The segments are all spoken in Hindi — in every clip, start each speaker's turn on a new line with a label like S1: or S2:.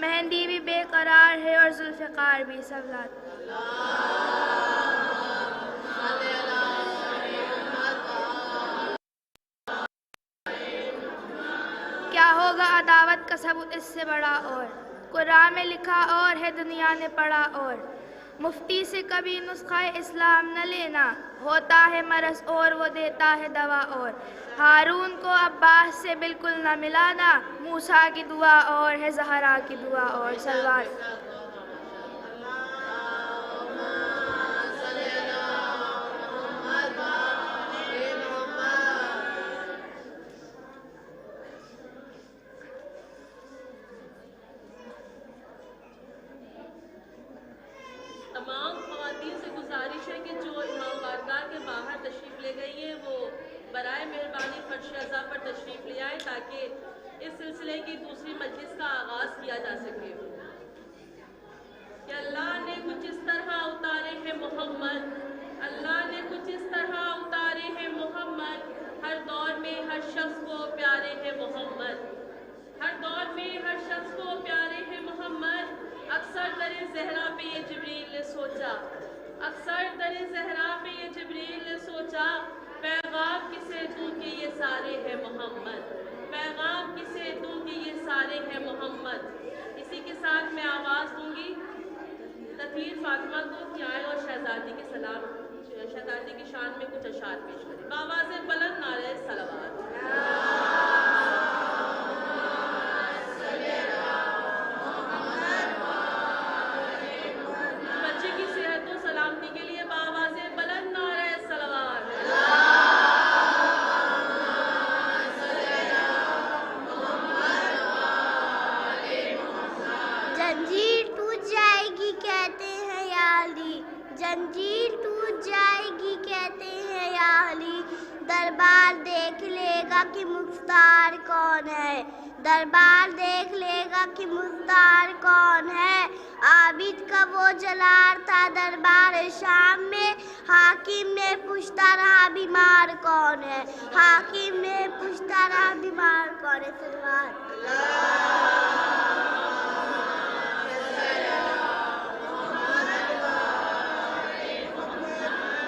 S1: मेहंदी भी बेकरार है और जुल्फ़िकार भी सवलात। क्या होगा अदावत का सबूत इससे बड़ा, और कुरान में लिखा और है दुनिया ने पढ़ा। और मुफ्ती से कभी नुस्खा इस्लाम न लेना, होता है मरस और वो देता है दवा। और हारून को अब्बास से बिल्कुल न मिलाना, मूसा की दुआ और है ज़हरा की दुआ। और सलवात।
S2: तमाम ख़वातीन से गुजारिश है कि जो इमाम बारगाह के बाहर तशरीफ़ ले गई हैं वो बराए मेहरबानी फर्श अज़ा पर तशरीफ़ ले आए ताकि इस सिलसिले की दूसरी मजलिस का आगाज़ किया जा सके। कि अल्लाह ने कुछ इस तरह उतारे हैं मोहम्मद, अल्लाह ने कुछ इस तरह उतारे हैं मोहम्मद, हर दौर में हर शख्स को प्यारे हैं मोहम्मद, हर दौर में हर शख्स को प्यारे हैं मोहम्मद। अक्सर दरे ज़हरा पे ये जिब्रील ने सोचा, अक्सर दरे ज़हरा पे ये जिब्रील ने सोचा, पैगाम किसे दूं कि ये सारे हैं मोहम्मद, पैगाम किसे दूं कि ये सारे हैं मोहम्मद। इसी के साथ मैं आवाज़ दूंगी तथीर फातिमा को कि आए और शहजादी के सलाम, शहजादी की शान में कुछ अशार पेश करें। बावाज़े बुलंद नारे सलावत।
S3: जंजीर टूट जाएगी कहते हैं या अली, जंजीर टूट जाएगी कहते हैं या अली, दरबार देख लेगा कि मुख्तार कौन है, दरबार देख लेगा कि मुख्तार कौन है। आबिद का वो जलाल था दरबार शाम में, हाकिम ने पूछता रहा बीमार कौन है, हाकिम ने पूछता रहा बीमार कौन है। सलवात।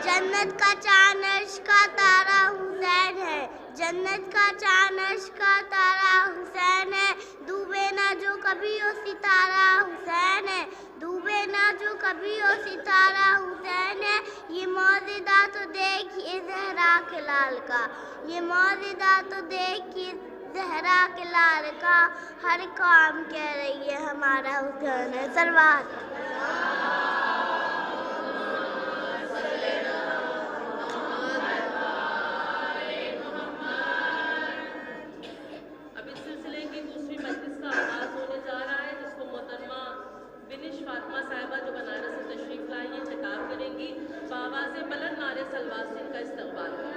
S3: जन्नत का चाँद अर्श का तारा हुसैन है, जन्नत का चाँद अर्श का तारा हुसैन है, डूबे ना जो कभी वो सितारा हुसैन है, डूबे ना जो कभी वो सितारा हुसैन है। ये मौजूदा तो देखिए ज़हरा के लाल का, ये मौजूदा तो देखिए ज़हरा के लाल का, हर काम कह रही है हमारा हुसैन है। सलवात।
S2: फातिमा साहिबा जो बनारस से तशरीफ लाई हैं खिताब करेंगी, बावाज़े बुलंद नारे सलवात से इनका इस्तकबाल करेंगे।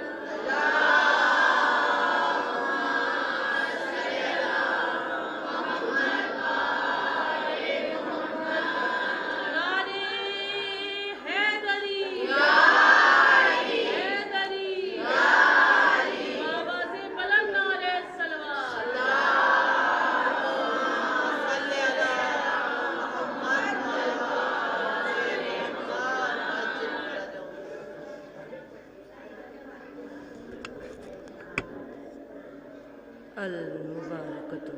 S4: अल मुबारकतु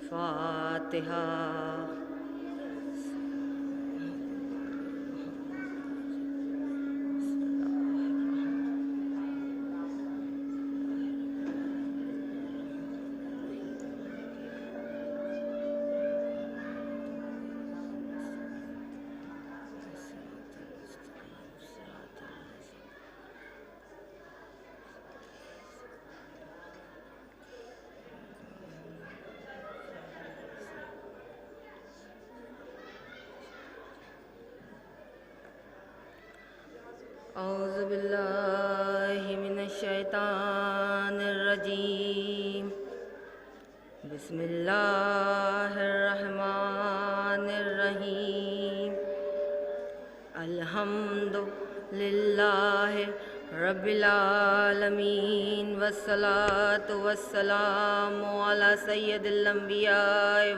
S4: फातिहा। औज़ु बिल्लाहि मिनश्शैतानिर्रजीम, बिस्मिल्लाहिर्रहमानिर्रहीम, अल्हम्दुलिल्लाहि रब्बिल आलमीन वस्सलातु वस्सलामु अला सय्यदिल अंबिया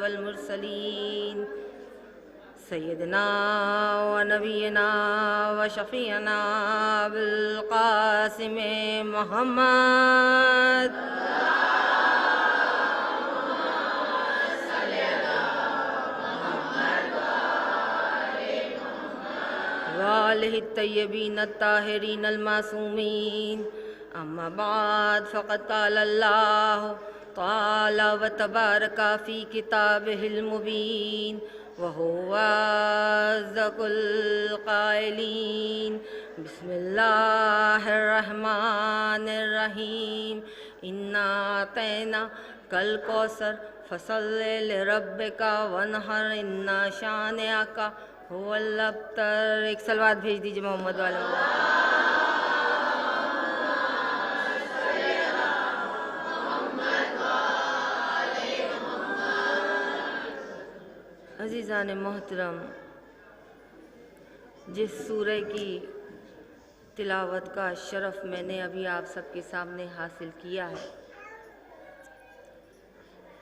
S4: वल मुरसलीन सय्यदना व नबीना व शफीना बिल क़ासिम मुहम्मद वालिहि तय्यबीन ताहिरीन अलमासूमीन अम्मा बाद फ़क़द क़ाल अल्लाह तआला व तबारका फ़ी किताबिहिल मुबीन व हुवा अज़्ज़कुल क़ाइलीन बिस्मिल्लाहिर रहमानिर रहीम इन्ना अतैना कल कौसर फसल्लि लिरब्बिका वनहर इन्ना शानिअका हुवल अब्तर। एक सलवात भेज दीजिए मोहम्मद वाले। अज़ीज़ान मोहतरम, जिस सूरह की तिलावत का शरफ मैंने अभी आप सबके सामने हासिल किया है,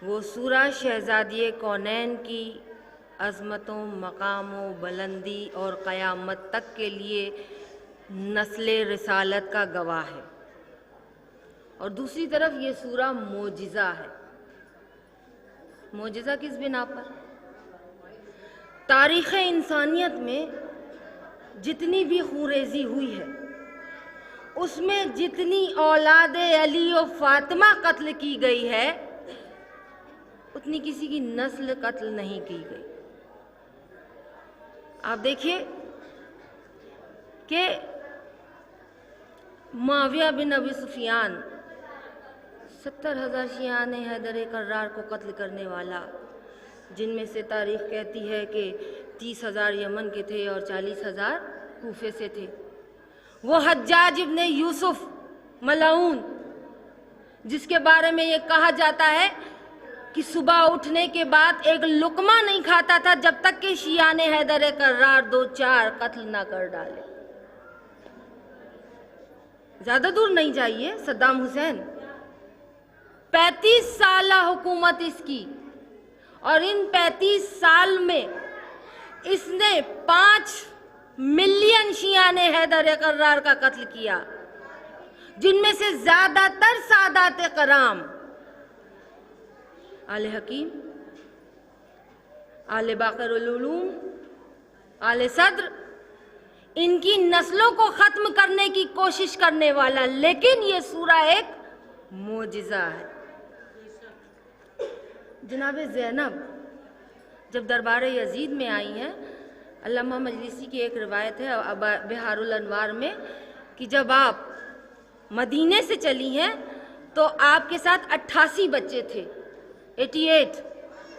S4: वो सूरह शहज़ादी कौनैन की अज़मतों, मकामों, बुलंदी और क़यामत तक के लिए नस्ले रिसालत का गवाह है। और दूसरी तरफ ये सूरह मोजिज़ा है। मोजिज़ा किस बिना पर? तारीख़ इंसानियत में जितनी भी खूरेज़ी हुई है, उसमें जितनी औलाद अली और फ़ातिमा कत्ल की गई है, उतनी किसी की नस्ल कत्ल नहीं की गई। आप देखिए कि मुआविया बिन अबी सुफियान 70,000 शियाने हैदर कर्रार को कत्ल करने वाला, जिनमें से तारीख़ कहती है कि 30,000 यमन के थे और 40,000 कूफे से थे। वो हज्जाज इब्ने यूसुफ मलाऊन, जिसके बारे में ये कहा जाता है कि सुबह उठने के बाद एक लुकमा नहीं खाता था जब तक कि शियाने हैदर कर्रार 2-4 कत्ल ना कर डाले। ज्यादा दूर नहीं जाइए, सद्दाम हुसैन 35 साल हुकूमत इसकी, और इन 35 साल में इसने 5 मिलियन शियाने हैदर कर्रार का कत्ल किया, जिनमें से ज्यादातर सादात कराम, आले हकीम, आले बाक़रुल उलूम, आले सद्र, इनकी नस्लों को ख़त्म करने की कोशिश करने वाला। लेकिन ये सूरह एक मोजिज़ा है। जनाब ज़ैनब जब दरबार यजीद में आई हैं, अल्लामा मजलिसी की एक रिवायत है बिहारुल अनवार में कि जब आप मदीने से चली हैं तो आपके साथ 88 बच्चे थे, 88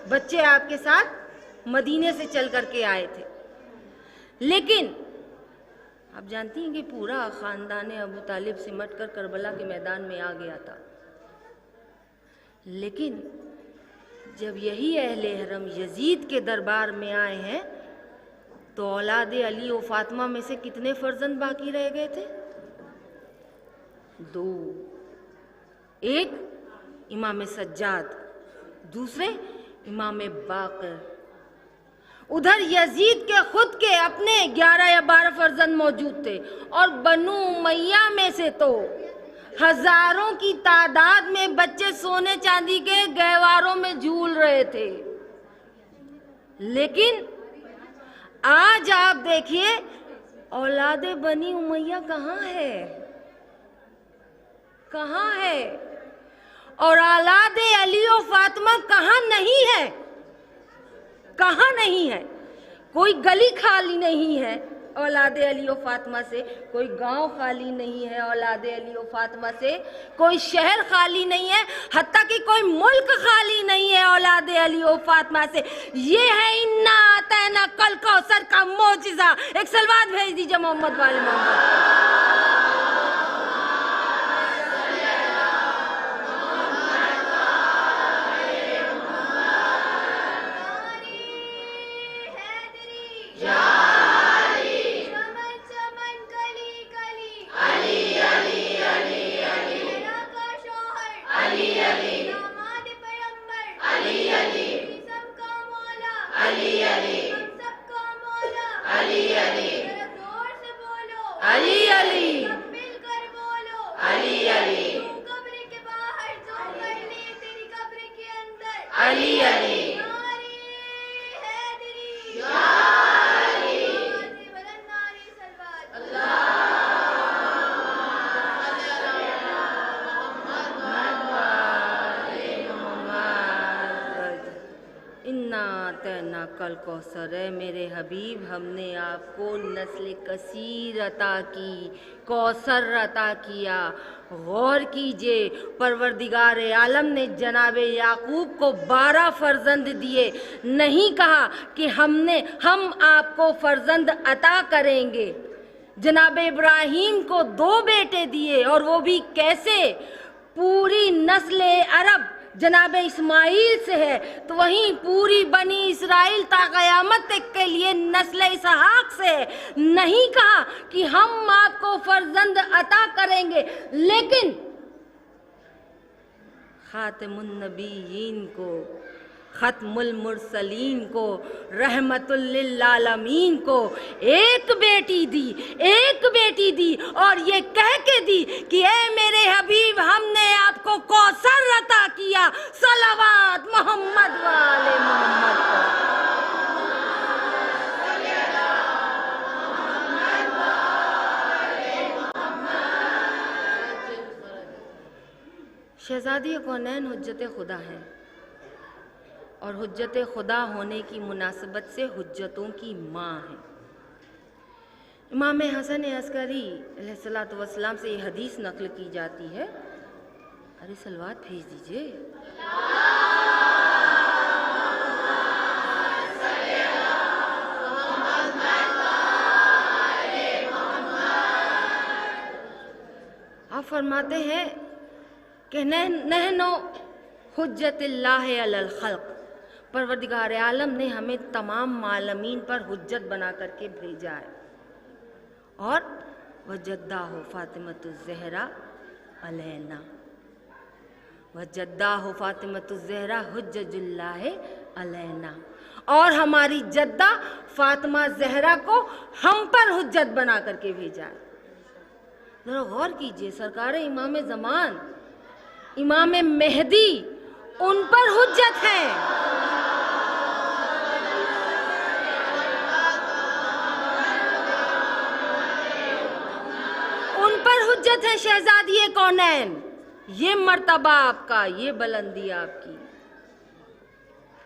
S4: बच्चे आपके साथ मदीने से चल करके आए थे। लेकिन आप जानती हैं कि पूरा ख़ानदान अबू तालिब सिमट कर करबला के मैदान में आ गया था। लेकिन जब यही अहले हरम यजीद के दरबार में आए हैं तो औलाद अली और फातिमा में से कितने फर्जंद बाकी रह गए थे? 2। एक इमाम सज्जाद, दूसरे इमाम बाक़िर। उधर यजीद के खुद के अपने 11 या 12 फर्जंद मौजूद थे, और बनु उमैया में से तो हजारों की तादाद में बच्चे सोने चांदी के गहवारों में झूल रहे थे। लेकिन आज आप देखिए औलाद बनी उमैया कहाँ है, कहाँ है? और औलाद अली और फातिमा कहाँ नहीं है, कहाँ नहीं है? कोई गली खाली नहीं है औलाद अली और फातिमा से, कोई गांव खाली नहीं है औलाद अली और फातिमा से, कोई शहर खाली नहीं है, हत्ता कि कोई मुल्क खाली नहीं है औलाद अली और फातिमा से। ये है इन्ना अतैना कल कौसर का मौजिज़ा। एक सलवात भेज दीजिए मोहम्मद वाले मोहम्मद।
S3: चमन चमन कली कली
S4: अली अली,
S3: हम सबका मौला
S4: अली अली,
S3: जरा जोर से बोलो
S4: अली अली,
S3: सब मिलकर बोलो
S4: अली अली,
S3: तू कब्र के बाहर जो कर ले तेरी कब्र के अंदर
S4: अली अली,
S3: नारी हैदरी बुलंद नारी सलवात
S4: इन्ना तैना कल कौसर है मेरे हबीब, हमने आपको नस्ल कसीर अता की, कौसर अता किया। गौर कीजिए, परवरदिगार आलम ने जनाब याकूब को 12 फर्जंद दिए, नहीं कहा कि हम आपको फर्जंद अता करेंगे। जनाब इब्राहीम को 2 बेटे दिए, और वो भी कैसे? पूरी नस्ल अरब जनाब इस्माइल से है, तो वहीं पूरी बनी इसराइल ता क़यामत तक के लिए नस्ल इसहाक से है। नहीं कहा कि हम आपको फर्जंद अता करेंगे, लेकिन खातिमुन नबीयीन को, खत्मुल मुरसलीन को, रहमतुल लिल आलमीन को एक बेटी दी, और ये कह के दी कि ए मेरे हबीब, हमने आपको कौसर अता किया। सलावत मोहम्मद वाले मोहम्मद पर। शहजादी कौनैन हुज्जत खुदा है, और हुज्जत खुदा होने की मुनासबत से हुज्जतों की माँ है। इमाम हसन अस्करी अलैहिस्सलातु वस्सलाम से ये हदीस नकल की जाती है। अरे सलवात भेज दीजिए। आप फरमाते हैं कि नहनो हुज्जतिल्लाह अलल खल्क, परवरदिगार आलम ने हमें तमाम मालमीन पर हुज्जत बना करके भेजा है। और वजद्दा हो फातिमतुज़्ज़हरा अलैना, वजद्दा हो फातिमतुज़्ज़हरा हुज्जतुल्लाह अलैना, और हमारी जद्दा फातिमा ज़हरा को हम पर हुज्जत बना करके भेजा है। जरा गौर कीजिए, सरकार इमाम ज़मान, इमाम मेहदी, उन पर हुज्जत है। उन पर हुज्जत है शहजादी कौनैन। ये मर्तबा आपका, ये बुलंदी आपकी।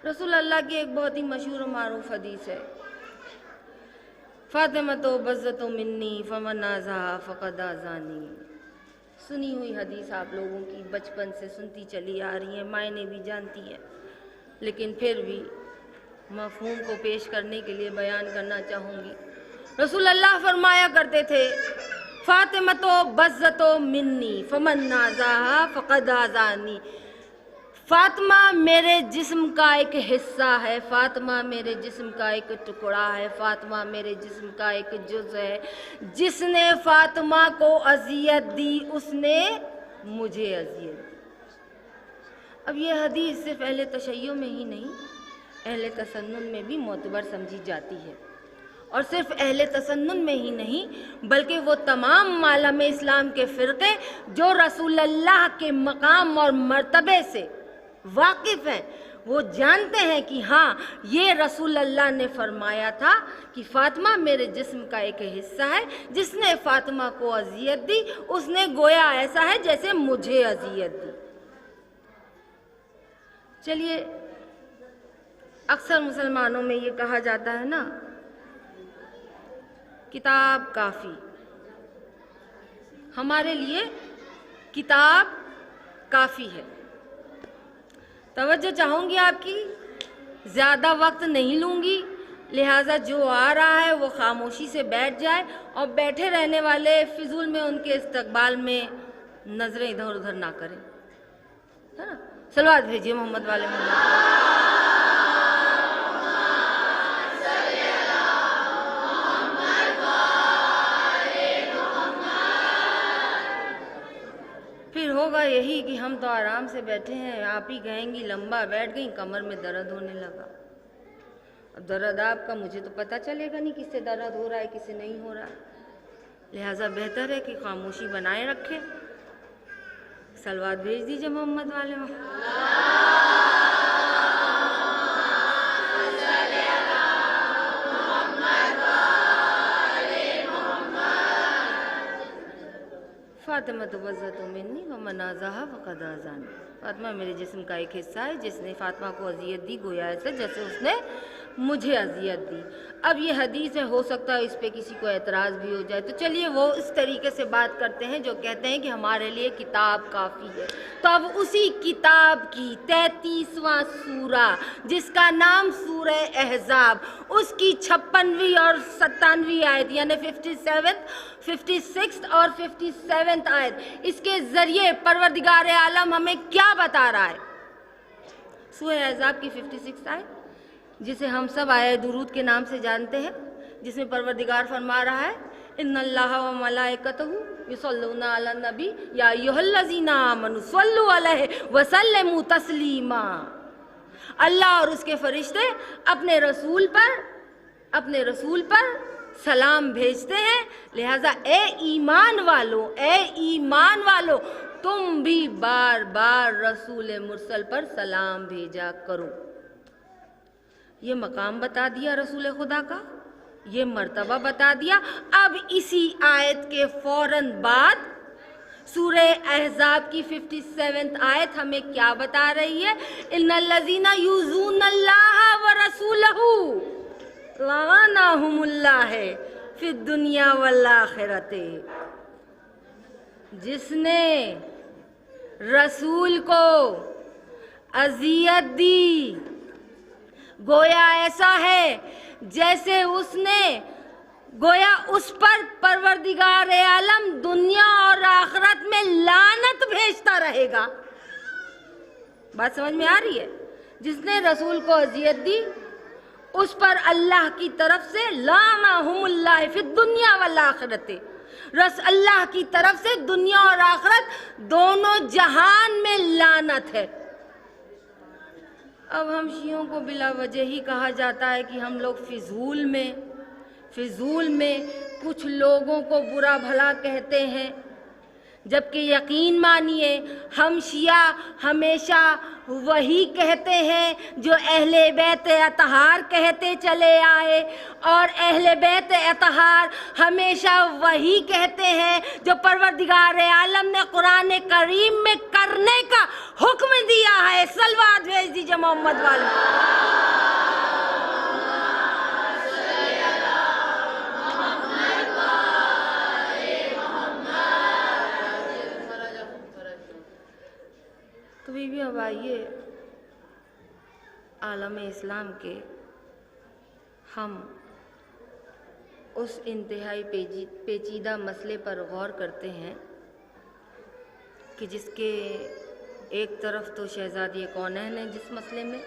S4: रसूल अल्लाह की एक बहुत ही मशहूर और मारूफ हदीस है, फातिमा तो बज़्ज़तो मिन्नी फमन आज़ा फ़क़द आज़ानी। सुनी हुई हदीस आप लोगों की बचपन से सुनती चली आ रही है, मायने भी जानती है, लेकिन फिर भी मफ़हूम को पेश करने के लिए बयान करना चाहूँगी। रसूल अल्लाह फरमाया करते थे, फातिमा तो बज़्ज़तो मिन्नी फमन आज़ा फ़क़द आज़ानी। फातिमा मेरे जिस्म का एक हिस्सा है, फातिमा मेरे जिस्म का एक टुकड़ा है, फातिमा मेरे जिस्म का एक जुज़ है। जिसने फातिमा को अज़ियत दी उसने मुझे अज़ियत दी। अब ये हदीस सिर्फ अहले तशय्युअ में ही नहीं, अहले तसन्नुन में भी मोतबर समझी जाती है। और सिर्फ अहले तसन्नुन में ही नहीं, बल्कि वो तमाम मालम इस्लाम के फ़िरक़े जो रसूल अल्लाह के मकाम और मर्तबे से वाकिफ़ हैं, वो जानते हैं कि हाँ, ये रसूल अल्लाह ने फरमाया था कि फ़ातिमा मेरे जिस्म का एक हिस्सा है। जिसने फ़ातिमा को अज़ियत दी उसने गोया ऐसा है जैसे मुझे अज़ियत दी। चलिए, अक्सर मुसलमानों में ये कहा जाता है ना, किताब काफ़ी। हमारे लिए किताब काफ़ी है। तवज्जो चाहूँगी आपकी, ज़्यादा वक्त नहीं लूँगी, लिहाजा जो आ रहा है वो खामोशी से बैठ जाए, और बैठे रहने वाले फिजूल में उनके इस्तकबाल में नज़रें इधर उधर ना करें, है ना। सलवात भेजिए मोहम्मद वाले मोहम्मद। फिर होगा यही कि हम तो आराम से बैठे हैं, आप ही कहेंगी लंबा बैठ गई, कमर में दर्द होने लगा। अब दर्द आपका, मुझे तो पता चलेगा नहीं किससे दर्द हो रहा है किससे नहीं हो रहा है, लिहाजा बेहतर है कि खामोशी बनाए रखें। सलवात भेज दीजिए मोहम्मद वाले में। फातिमा तो वज़्ज़त मिन्नी व मनाज़हा फ़क़द आज़ानी। फातिमा मेरे जिस्म का एक हिस्सा है, जिसने फातिमा को अजियत दी गोया ऐसे जैसे उसने मुझे अजियत दी। अब ये हदीस है, हो सकता है इस पे किसी को एतराज़ भी हो जाए, तो चलिए वो इस तरीके से बात करते हैं जो कहते हैं कि हमारे लिए किताब काफ़ी है। तो अब उसी किताब की 33वां सूरा जिसका नाम सूरह अहज़ाब, उसकी 56वीं और 57वीं आयत यानी 56th और 57th आयत, इसके ज़रिए परवरदिगार आलम हमें क्या बता रहा है। सूरह अहज़ाब की 56 आयत, जिसे हम सब आयत दुरूद के नाम से जानते हैं, जिसमें परवरदिगार फरमा रहा है इन्नल्लाह व मलाइकतहू युसल्लूना अलन नबी या अय्युहल्लज़ीना आमनू सल्लु अलैहि व सल्लिमू तस्लीमा। अल्लाह और उसके फरिश्ते अपने रसूल पर सलाम भेजते हैं, लिहाजा ए ईमान वालों तुम भी बार बार रसूल मुरसल पर सलाम भेजा करो। ये मकाम बता दिया रसूल खुदा का, ये मर्तबा बता दिया। अब इसी आयत के फौरन बाद सूरह अहज़ाब की 57th आयत हमें क्या बता रही है, इन्नल्लज़ीना युज़ूनल्लाह व रसूलहू लअनहुमुल्लाह फिद दुनिया वल आखिरते। जिसने रसूल को अजियत दी, गोया ऐसा है जैसे उसने गोया उस पर परवरदिगार आलम दुनिया और आखिरत में लानत भेजता रहेगा। बात समझ में आ रही है? जिसने रसूल को अजियत दी उस पर अल्लाह की तरफ से लानहुमुल्लाह फिद दुनिया वल आखिरते, अल्लाह की तरफ से दुनिया और आखिरत दोनों जहान में लानत है। अब हम शियों को बिला वजह ही कहा जाता है कि हम लोग फिजूल में कुछ लोगों को बुरा भला कहते हैं, जबकि यकीन मानिए हम शिया हमेशा वही कहते हैं जो अहले बैत अतहार कहते चले आए, और अहले बैत अतहार हमेशा वही कहते हैं जो परवरदिगार आलम ने कुरान करीम में करने का हुक्म दिया है। सलवात भेज दीजिए मोहम्मद वाले। तो बीवी अब आइए आलम इस्लाम के हम उस इंतहाई पेचीदा मसले पर गौर करते हैं कि जिसके एक तरफ तो शहज़ादी कौनैन है जिस मसले में,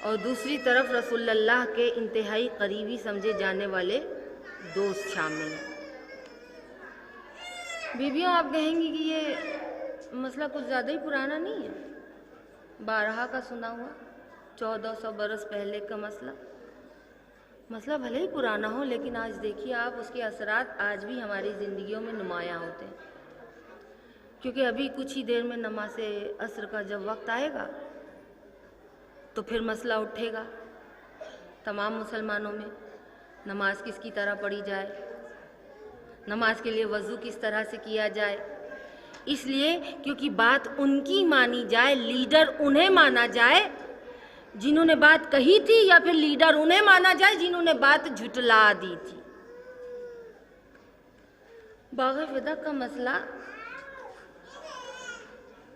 S4: और दूसरी तरफ रसूलुल्लाह के इंतहाई करीबी समझे जाने वाले दोस्त शामिल हैं। बीवियों, आप कहेंगी कि ये मसला कुछ ज़्यादा ही पुराना नहीं है, 12 का सुना हुआ 1400 बरस पहले का मसला भले ही पुराना हो, लेकिन आज देखिए आप उसके असरात आज भी हमारी ज़िंदगियों में नुमायाँ होते हैं। क्योंकि अभी कुछ ही देर में नमाज़े असर का जब वक्त आएगा तो फिर मसला उठेगा तमाम मुसलमानों में, नमाज किसकी तरह पढ़ी जाए, नमाज के लिए वज़ू किस तरह से किया जाए। इसलिए क्योंकि बात उनकी मानी जाए, लीडर उन्हें माना जाए जिन्होंने बात कही थी, या फिर लीडर उन्हें माना जाए जिन्होंने बात झुटला दी थी। बाग़ फ़िदा का मसला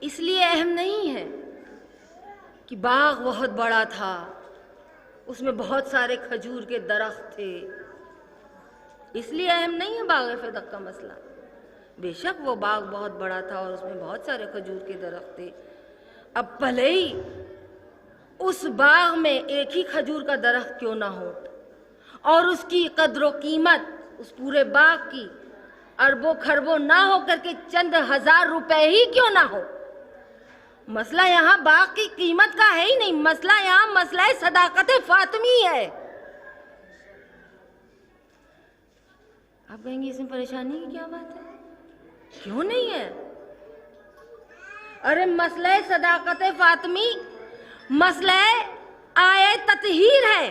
S4: इसलिए अहम नहीं है कि बाग बहुत बड़ा था, उसमें बहुत सारे खजूर के दरख्त थे, इसलिए अहम नहीं है बाग़ फ़िदा का मसला। बेशक वो बाग बहुत बड़ा था और उसमें बहुत सारे खजूर के दरख्त थे। अब भले ही उस बाग में एक ही खजूर का दरख्त क्यों ना हो और उसकी कद्र कीमत उस पूरे बाग की अरबों खरबों ना हो करके चंद हजार रुपए ही क्यों ना हो, मसला यहाँ बाग की कीमत का है ही नहीं, मसला यहाँ मसला सदाकत फातिमी है। आप कहेंगे इसमें परेशानी की क्या बात है? क्यों नहीं है? अरे मसला सदाकत फातिमी मसला आए ततहीर है,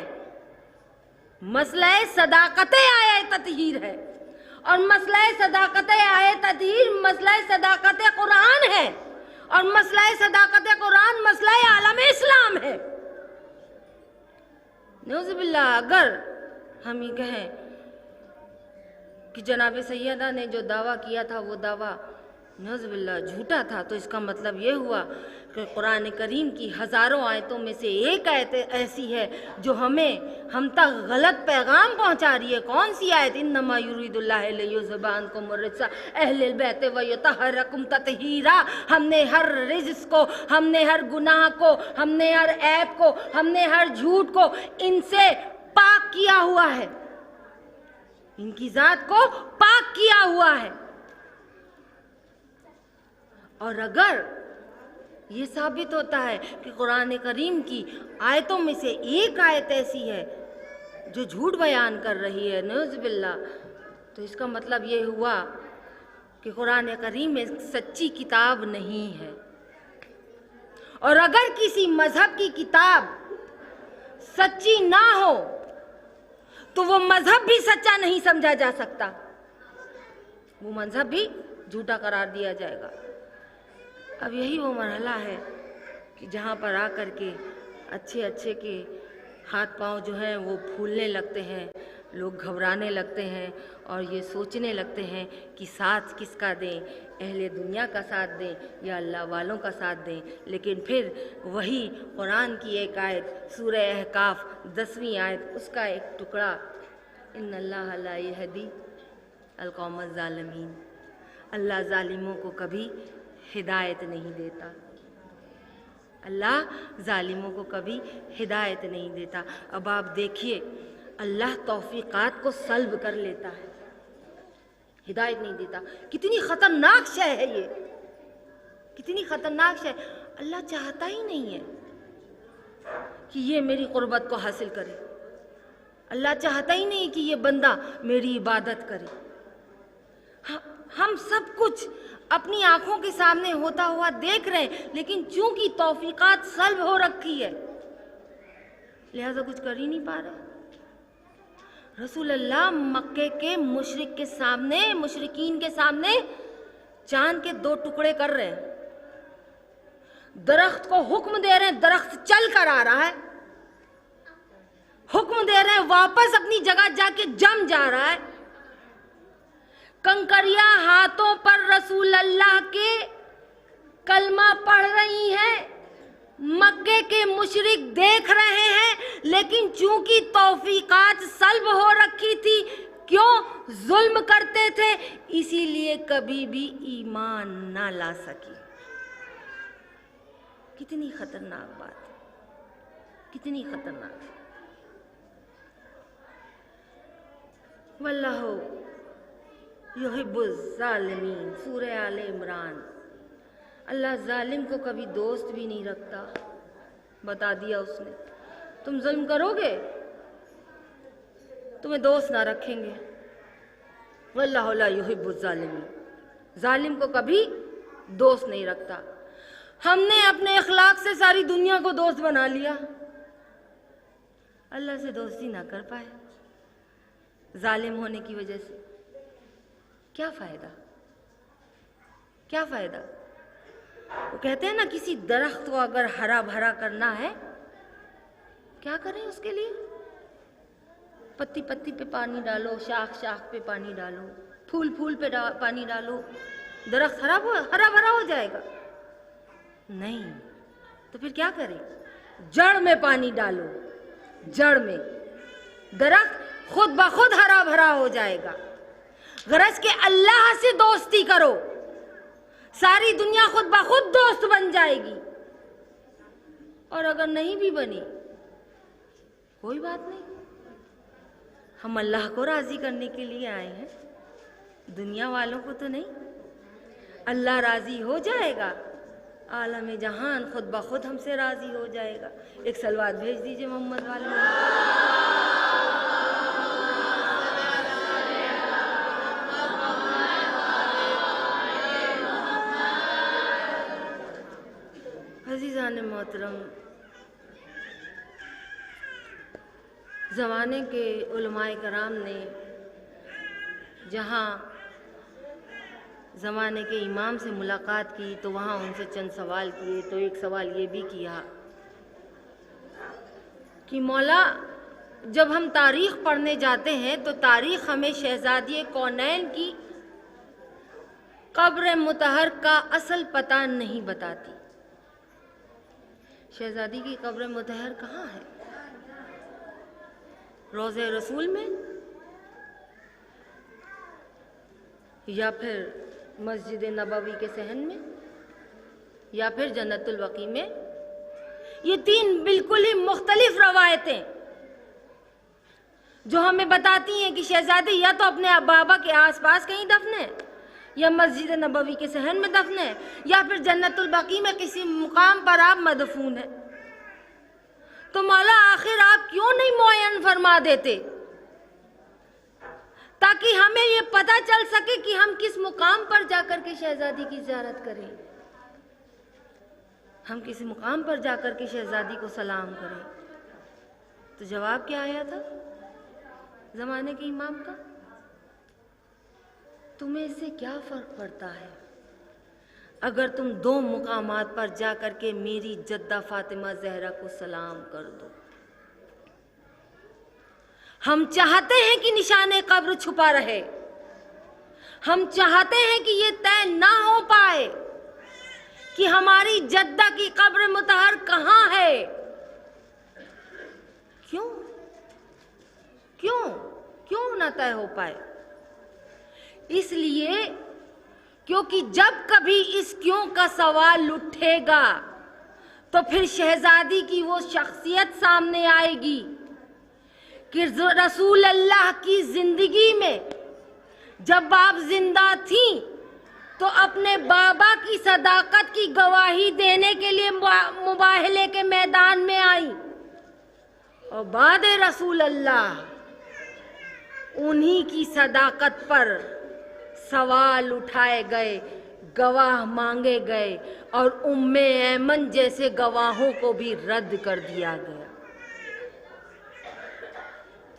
S4: मसला सदाकत आए ततहीर है, और मसला सदाकत आए ततहीर मसला सदाकत कुरान है, और मसला सदाकत कुरान मसला आलम इस्लाम है। नौज़ुबिल्लाह, अगर हम ये कहें कि जनाब सैयदा ने जो दावा किया था वो दावा नौज़ुबिल्लाह झूठा था, तो इसका मतलब ये हुआ कि कुरान करीम की हज़ारों आयतों में से एक आयत ऐसी है जो हम तक गलत पैगाम पहुंचा रही है। कौन सी आयत? इन्नमा युरीदुल्लाह लियुज़हिबा अन्कुम अर्रिज्सा अहलल बैत व युतहहिरकुम तत्हीरा। हमने हर रिज्स को, हमने हर गुनाह को, हमने हर ऐब को, हमने हर झूठ को इनसे पाक किया हुआ है, इनकी जात को पाक किया हुआ है। और अगर ये साबित होता है कि कुरान करीम की आयतों में से एक आयत ऐसी है जो झूठ बयान कर रही है, नौज़ुबिल्लाह, तो इसका मतलब ये हुआ कि कुरान करीम में सच्ची किताब नहीं है। और अगर किसी मजहब की किताब सच्ची ना हो तो वो मजहब भी सच्चा नहीं समझा जा सकता, वो मजहब भी झूठा करार दिया जाएगा। अब यही वो मरहला है कि जहाँ पर आकर के अच्छे अच्छे के हाथ पांव जो हैं वो फूलने लगते हैं, लोग घबराने लगते हैं और ये सोचने लगते हैं कि साथ किसका दें, अहले दुनिया का साथ दें या अल्लाह वालों का साथ दें। लेकिन फिर वही कुरान की एक आयत सूरह अहकाफ 10वीं आयत, उसका एक टुकड़ा, इन्नल्लाह ला यहदी अल-कौमज़ ज़ालिमीन, अल्लाह जालिमों को कभी हिदायत नहीं देता, अल्लाह जालिमों को कभी हिदायत नहीं देता। अब आप देखिए, अल्लाह तौफीकात को सल्ब कर लेता है, हिदायत नहीं देता। कितनी खतरनाक शय है ये, कितनी खतरनाक शय। अल्लाह चाहता ही नहीं है कि ये मेरी कुर्बत को हासिल करे, अल्लाह चाहता ही नहीं कि ये बंदा मेरी इबादत करे। हम सब कुछ अपनी आंखों के सामने होता हुआ देख रहे हैं, लेकिन चूंकि तौफीकात सल्ब हो रखी है लिहाजा कुछ कर ही नहीं पा रहे। रसूल अल्लाह मक्के के मुशरिक के सामने, मुशरिकीन के सामने चांद के 2 टुकड़े कर रहे हैं, दरख्त को हुक्म दे रहे हैं, दरख्त चल कर आ रहा है, हुक्म दे रहे हैं वापस अपनी जगह जाके जम जा रहा है। कंकरिया हाथों पर रसूल अल्लाह के कलमा पढ़ रही हैं, मक्के के मुशरिक देख रहे हैं, लेकिन चूंकि तौफीकात सल्ब हो रखी थी, क्यों जुल्म करते थे, इसीलिए कभी भी ईमान ना ला सकी। कितनी खतरनाक बात है, कितनी खतरनाक है। वल्लाहु युहिब्बुज़ ज़ालिमीन, सूरह आले इमरान। अल्लाह जालिम को कभी दोस्त भी नहीं रखता। बता दिया उसने, तुम जुल्म करोगे तुम्हें दोस्त ना रखेंगे। वल्लाहु ला युहिब्बुज़ ज़ालिमीन, जालिम को कभी दोस्त नहीं रखता। हमने अपने अखलाक से सारी दुनिया को दोस्त बना लिया, अल्लाह से दोस्ती ना कर पाए जालिम होने की वजह से। क्या फायदा, क्या फायदा। वो कहते हैं ना, किसी दरख्त को अगर हरा भरा करना है, क्या करें उसके लिए? पत्ती पत्ती पे पानी डालो, शाख शाख पे पानी डालो, फूल फूल पे पानी डालो, दरख्त हरा भरा हो जाएगा? नहीं, तो फिर क्या करें? जड़ में पानी डालो, जड़ में दरख्त खुद ब खुद हरा भरा हो जाएगा। गरज के अल्लाह से दोस्ती करो, सारी दुनिया खुद ब खुद दोस्त बन जाएगी। और अगर नहीं भी बनी कोई बात नहीं, हम अल्लाह को राजी करने के लिए आए हैं, दुनिया वालों को तो नहीं। अल्लाह राजी हो जाएगा आलम जहान खुद ब खुद हमसे राज़ी हो जाएगा। एक सलवात भेज दीजिए मोहम्मद वाले। अज़ीज़ान मोहतरम, ज़माने के उलमाए कराम ने जहाँ ज़माने के इमाम से मुलाकात की तो वहाँ उनसे चंद सवाल किए। तो एक सवाल ये भी किया कि मौला, जब हम तारीख़ पढ़ने जाते हैं तो तारीख़ हमें शहज़ादी कौनैन की कब्र मुतहर का असल पता नहीं बताती। शहज़ादी की कब्र मुतहर कहाँ है? रोज़े रसूल में या फिर मस्जिद नबवी के सहन में या फिर जन्नतुल बकी में? ये तीन बिल्कुल ही मुख्तलिफ रवायतें जो हमें बताती हैं कि शहज़ादी या तो अपने बाबा के आसपास कहीं दफन है, या मस्जिद नबवी के सहन में दफन है, या फिर जन्नतुल बकी में किसी मुकाम पर आप मदफून है। तो मौला, आखिर आप क्यों नहीं मुअय्यन फरमा देते ताकि हमें ये पता चल सके कि हम किस मुकाम पर जाकर के शहज़ादी की ज़ियारत करें, हम किसी मुकाम पर जाकर के शहज़ादी को सलाम करें। तो जवाब क्या आया था ज़माने के इमाम का? तुम्हें इससे क्या फ़र्क पड़ता है अगर तुम दो मुकामात पर जाकर के मेरी जद्दा फातिमा ज़हरा को सलाम कर दो। हम चाहते हैं कि निशाने कब्र छुपा रहे, हम चाहते हैं कि ये तय ना हो पाए कि हमारी जद्दा की कब्र मुतहर कहाँ है। क्यों क्यों क्यों ना तय हो पाए? इसलिए क्योंकि जब कभी इस क्यों का सवाल उठेगा तो फिर शहज़ादी की वो शख्सियत सामने आएगी कि रसूल अल्लाह की जिंदगी में जब आप जिंदा थी तो अपने बाबा की सदाकत की गवाही देने के लिए मुबाहले के मैदान में आई, और बाद रसूल अल्लाह उन्हीं की सदाकत पर सवाल उठाए गए, गवाह मांगे गए, और उम्मे ऐमन जैसे गवाहों को भी रद्द कर दिया गया।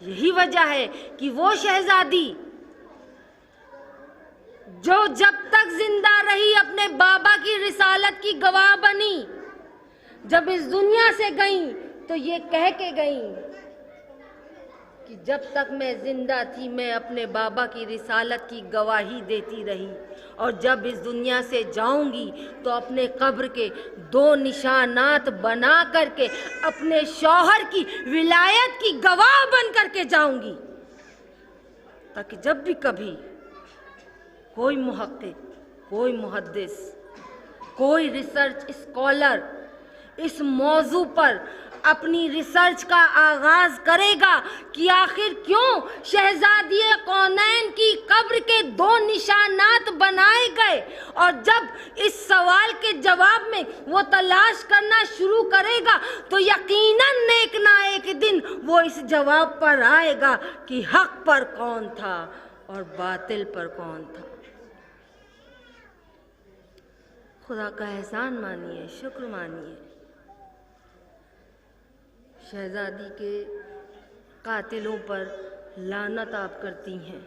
S4: यही वजह है कि वो शहज़ादी जो जब तक जिंदा रही अपने बाबा की रिसालत की गवाह बनी, जब इस दुनिया से गई तो ये कह के गई कि जब तक मैं जिंदा थी मैं अपने बाबा की रिसालत की गवाही देती रही, और जब इस दुनिया से जाऊंगी तो अपने कब्र के दो निशानात बना करके अपने शौहर की विलायत की गवाह बन करके जाऊंगी, ताकि जब भी कभी कोई मुहक्किक, कोई मुहद्दिस, कोई रिसर्च स्कॉलर इस मौजू पर अपनी रिसर्च का आगाज करेगा कि आखिर क्यों शहजादी कौनैन की कब्र के दो निशानात बनाए गए, और जब इस सवाल के जवाब में वो तलाश करना शुरू करेगा तो यकीनन एक ना एक दिन वो इस जवाब पर आएगा कि हक पर कौन था और बातिल पर कौन था। खुदा का एहसान मानिए, शुक्र मानिए। शहजादी के कातिलों पर लानत आप करती हैं।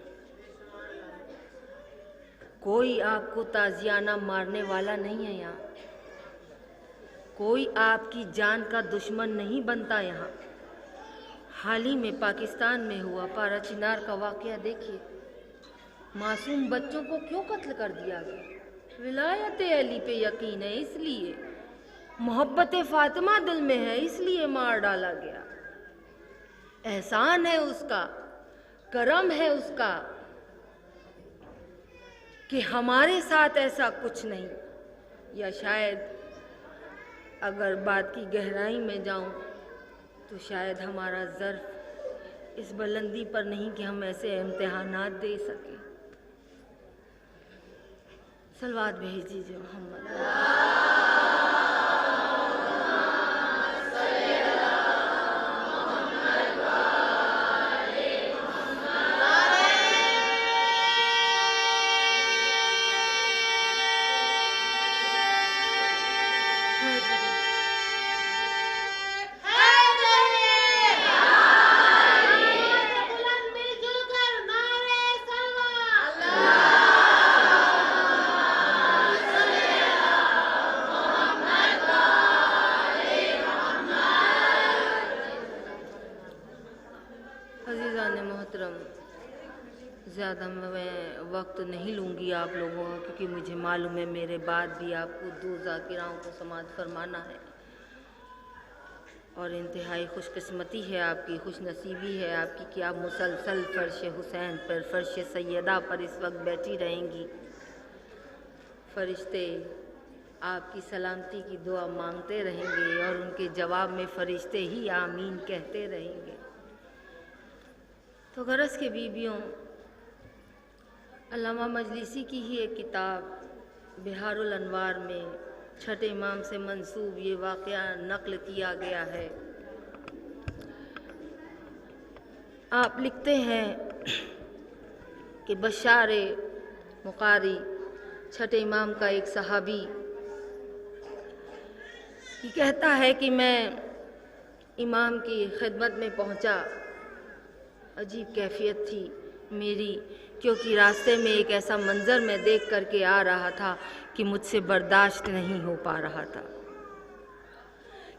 S4: कोई आपको ताजियाना मारने वाला नहीं है यहाँ, कोई आपकी जान का दुश्मन नहीं बनता यहाँ। हाल ही में पाकिस्तान में हुआ पारा चिनार का वाक़या देखिए, मासूम बच्चों को क्यों कत्ल कर दिया गया? विलायत अली पे यकीन है इसलिए, मोहब्बत फातिमा दिल में है इसलिए मार डाला गया। एहसान है उसका, करम है उसका कि हमारे साथ ऐसा कुछ नहीं। या शायद अगर बात की गहराई में जाऊं तो शायद हमारा ज़र्फ इस बुलंदी पर नहीं कि हम ऐसे इम्तिहानात दे सकें। सलवात भेज दीजिए मोहम्मद। अज़ीज़ान मोहतरम, ज़्यादा मैं वक्त नहीं लूँगी आप लोगों का, क्योंकि मुझे मालूम है मेरे बाद भी आपको 2 ज़ाकिराओं को समाअत फरमाना है और इंतहाई खुशकिस्मती है आपकी, खुशनसीबी है आपकी कि आप मुसलसल फ़र्श हुसैन पर, फ़र्श सैयदा पर इस वक्त बैठी रहेंगी। फ़रिश्ते आपकी सलामती की दुआ मांगते रहेंगे और उनके जवाब में फ़रिश्ते ही आमीन कहते रहेंगे। तो गरज के बीबियों, अल्लामा मजलिसी की ही एक किताब बिहारुल अनवार में छठे इमाम से मंसूब ये वाक़या नक़ल किया गया है। आप लिखते हैं कि बशार मुकारी छठे इमाम का एक सहाबी ये कहता है कि मैं इमाम की खिदमत में पहुंचा। अजीब कैफियत थी मेरी, क्योंकि रास्ते में एक ऐसा मंज़र मैं देख करके आ रहा था कि मुझसे बर्दाश्त नहीं हो पा रहा था।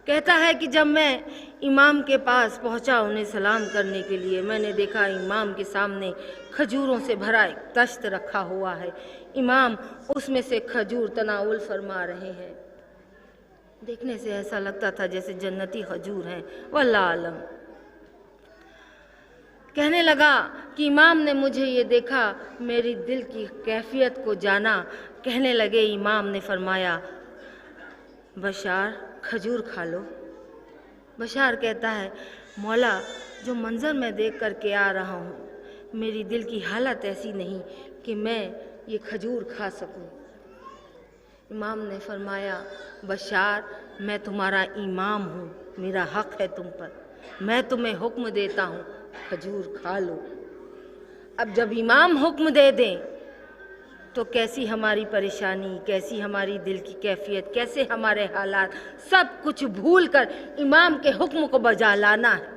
S4: कहता है कि जब मैं इमाम के पास पहुंचा उन्हें सलाम करने के लिए, मैंने देखा इमाम के सामने खजूरों से भरा एक तश्त रखा हुआ है। इमाम उसमें से खजूर तनाउल फरमा रहे हैं। देखने से ऐसा लगता था जैसे जन्नती खजूर हैं, वल्लाह आलम। कहने लगा कि इमाम ने मुझे ये देखा, मेरी दिल की कैफियत को जाना। कहने लगे, इमाम ने फरमाया, बशार खजूर खा लो। बशार कहता है, मौला जो मंज़र मैं देख करके आ रहा हूँ, मेरी दिल की हालत ऐसी नहीं कि मैं ये खजूर खा सकूँ। इमाम ने फरमाया, बशार मैं तुम्हारा इमाम हूँ, मेरा हक़ है तुम पर, मैं तुम्हें हुक्म देता हूँ खजूर खा लो। अब जब इमाम हुक्म दे दें तो कैसी हमारी परेशानी, कैसी हमारी दिल की कैफियत, कैसे हमारे हालात, सब कुछ भूल कर इमाम के हुक्म को बजा लाना है।